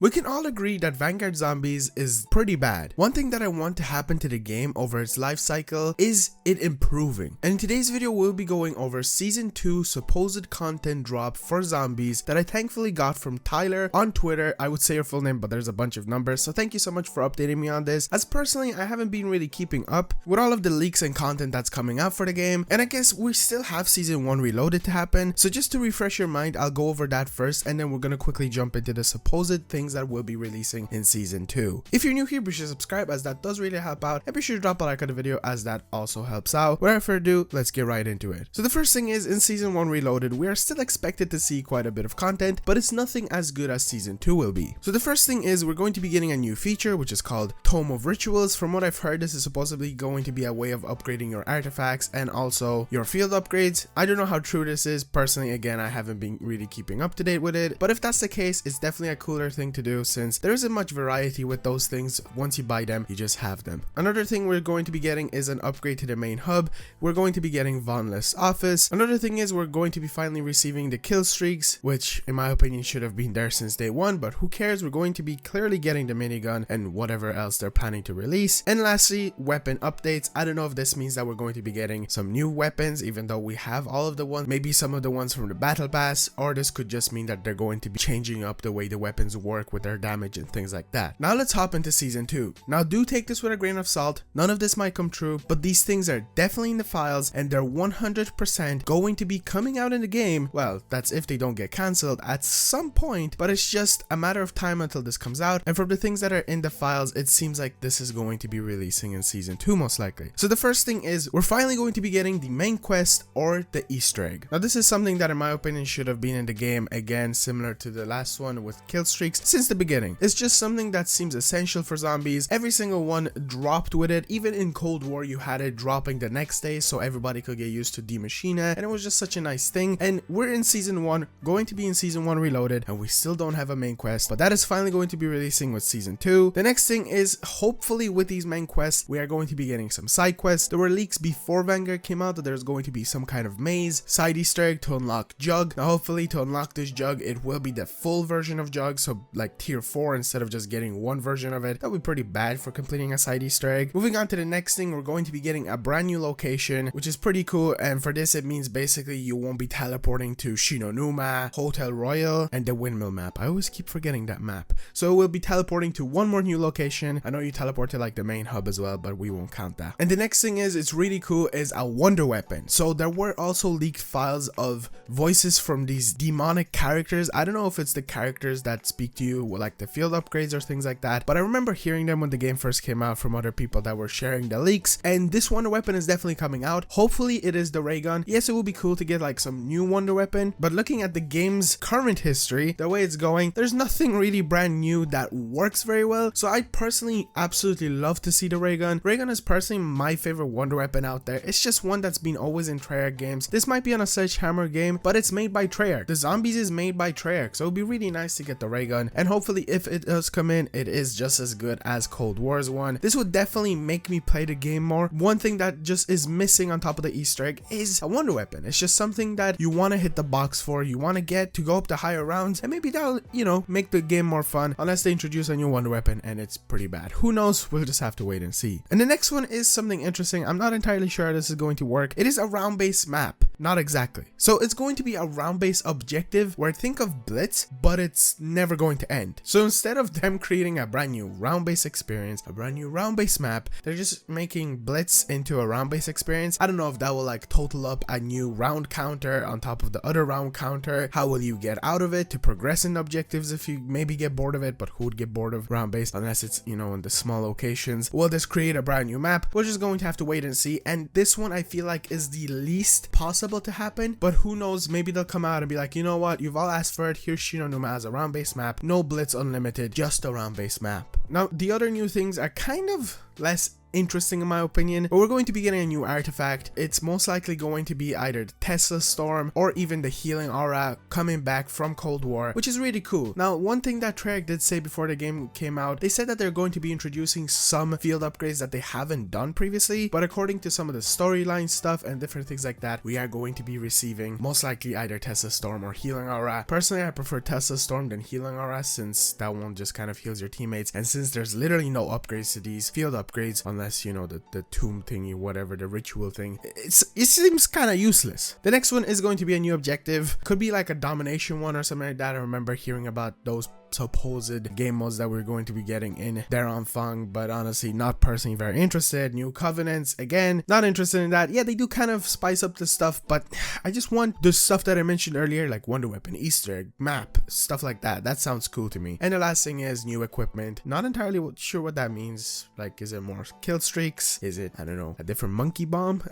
We can all agree that Vanguard Zombies is pretty bad. One thing that I want to happen to the game over its life cycle is it improving. And in today's video we'll be going over Season 2 supposed content drop for zombies that I thankfully got from Tyler on Twitter. I would say your full name, but there's a bunch of numbers, so thank you so much for updating me on this, as personally I haven't been really keeping up with all of the leaks and content that's coming out for the game, and I guess we still have Season 1 Reloaded to happen. So just to refresh your mind, I'll go over that first, and then we're gonna quickly jump into the supposed things that will be releasing in Season 2. If you're new here, be sure to subscribe, as that does really help out, and be sure to drop a like on the video, as that also helps out. Without further ado, let's get right into it. So the first thing is, in Season 1 Reloaded, we are still expected to see quite a bit of content, but it's nothing as good as Season 2 will be. So the first thing is, we're going to be getting a new feature, which is called Tome of Rituals. From what I've heard, this is supposedly going to be a way of upgrading your artifacts and also your field upgrades. I don't know how true this is. Personally, again, I haven't been really keeping up to date with it, but if that's the case, it's definitely a cooler thing to do, since there isn't much variety with those things. Once you buy them, you just have them. Another thing we're going to be getting is an upgrade to the main hub. We're going to be getting Vonless Office. Another thing is, we're going to be finally receiving the kill streaks, which in my opinion should have been there since day one, but who cares? We're going to be clearly getting the minigun and whatever else they're planning to release. And lastly, weapon updates. I don't know if this means that we're going to be getting some new weapons, even though we have all of the ones, maybe some of the ones from the battle pass, or this could just mean that they're going to be changing up the way the weapons work with their damage and things like that. Now let's hop into Season 2. Now do take this with a grain of salt. None of this might come true, but these things are definitely in the files, and they're 100% going to be coming out in the game. Well, that's if they don't get cancelled at some point, but it's just a matter of time until this comes out. And from the things that are in the files, it seems like this is going to be releasing in Season 2 most likely. So the first thing is, we're finally going to be getting the main quest or the Easter egg. Now this is something that in my opinion should have been in the game, again similar to the last one with kill streaks since the beginning. It's just something that seems essential for zombies. Every single one dropped with it. Even in Cold War you had it dropping the next day so everybody could get used to Die Maschine, and it was just such a nice thing. And we're in Season 1, going to be in Season 1 Reloaded, and we still don't have a main quest, but that is finally going to be releasing with Season 2. The next thing is, hopefully with these main quests we are going to be getting some side quests. There were leaks before Vanguard came out that there's going to be some kind of maze side Easter egg to unlock Jug. Now hopefully to unlock this Jug it will be the full version of Jug, so like tier 4 instead of just getting one version of it. That would be pretty bad for completing a side Easter egg. Moving on to the next thing, we're going to be getting a brand new location, which is pretty cool, and for this it means basically you won't be teleporting to Shinonuma, Hotel Royal, and the windmill map. I always keep forgetting that map. So we'll be teleporting to one more new location. I know you teleport to like the main hub as well, but we won't count that. And the next thing is, it's really cool, is a wonder weapon. So there were also leaked files of voices from these demonic characters. I don't know if it's the characters that speak to you with like the field upgrades or things like that, but I remember hearing them when the game first came out from other people that were sharing the leaks, and this wonder weapon is definitely coming out. Hopefully it is the ray gun. Yes, it would be cool to get like some new wonder weapon, but looking at the game's current history, the way it's going, there's nothing really brand new that works very well. So I personally absolutely love to see the ray gun. Ray gun is personally my favorite wonder weapon out there. It's just one that's been always in Treyarch games. This might be on a Sledgehammer game, but it's made by Treyarch. The zombies is made by Treyarch, so it would be really nice to get the ray gun, and hopefully if it does come in, it is just as good as Cold War's one. This would definitely make me play the game more. One thing that just is missing on top of the Easter egg is a wonder weapon. It's just something that you want to hit the box for, you want to get to go up to higher rounds, and maybe that'll, you know, make the game more fun, unless they introduce a new wonder weapon and it's pretty bad. Who knows? We'll just have to wait and see. And the next one is something interesting. I'm not entirely sure how this is going to work. It is a round-based map. Not exactly. So it's going to be a round-based objective where think of Blitz, but it's never going to end. So instead of them creating a brand new round-based experience, a brand new round-based map, they're just making Blitz into a round-based experience. I don't know if that will like total up a new round counter on top of the other round counter. How will you get out of it to progress in objectives if you maybe get bored of it? But who would get bored of round-based unless it's, you know, in the small locations? Will this create a brand new map? We're just going to have to wait and see. And this one I feel like is the least possible to happen, but who knows? Maybe they'll come out and be like, you know what, you've all asked for it, here's Shinonuma as a round-based map, no Blitz Unlimited, just a round-based map. Now the other new things are kind of less interesting in my opinion. But we're going to be getting a new artifact. It's most likely going to be either the Tesla Storm or even the Healing Aura coming back from Cold War, which is really cool. Now, one thing that Treyarch did say before the game came out, they said that they're going to be introducing some field upgrades that they haven't done previously, but according to some of the storyline stuff and different things like that, we are going to be receiving most likely either Tesla Storm or Healing Aura. Personally, I prefer Tesla Storm than Healing Aura, since that one just kind of heals your teammates, and since there's literally no upgrades to these field upgrades unless, you know, the tomb thingy, whatever, the ritual thing, it seems kind of useless. The next one is going to be a new objective. Could be like a domination one or something like that. I remember hearing about those supposed game modes that we're going to be getting in Daron Fung, but honestly not personally very interested. New Covenants, again, not interested in that. Yeah, they do kind of spice up the stuff, but I just want the stuff that I mentioned earlier, like Wonder Weapon, Easter egg, map, stuff like that. That sounds cool to me. And the last thing is new equipment. Not entirely sure what that means. Like, is it more kill streaks? Is it, I don't know, a different monkey bomb?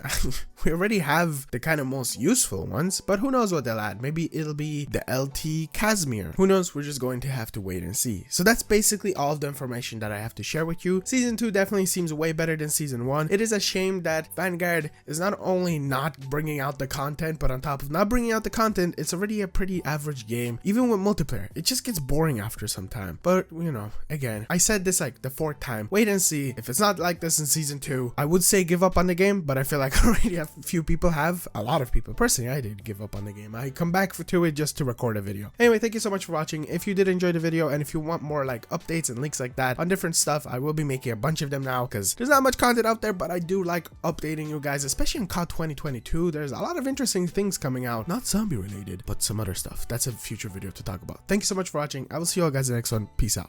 We already have the kind of most useful ones, but who knows what they'll add. Maybe it'll be the LT Casimir. Who knows? We're just going to have to wait and see. So that's basically all of the information that I have to share with you. Season 2 definitely seems way better than Season 1. It is a shame that Vanguard is not only not bringing out the content, but on top of not bringing out the content, it's already a pretty average game. Even with multiplayer, it just gets boring after some time. But, you know, again, I said this like the 4th time. Wait and see. If it's not like this in Season 2, I would say give up on the game, but I feel like already a few people have. A lot of people. Personally, I did give up on the game. I come back to it just to record a video. Anyway, thank you so much for watching. If you did enjoy the video, and if you want more like updates and links like that on different stuff, I will be making a bunch of them now, because there's not much content out there, but I do like updating you guys, especially in COD 2022. There's a lot of interesting things coming out, not zombie related, but some other stuff. That's a future video to talk about. Thank you so much for watching. I will see you all guys in the next one. Peace out.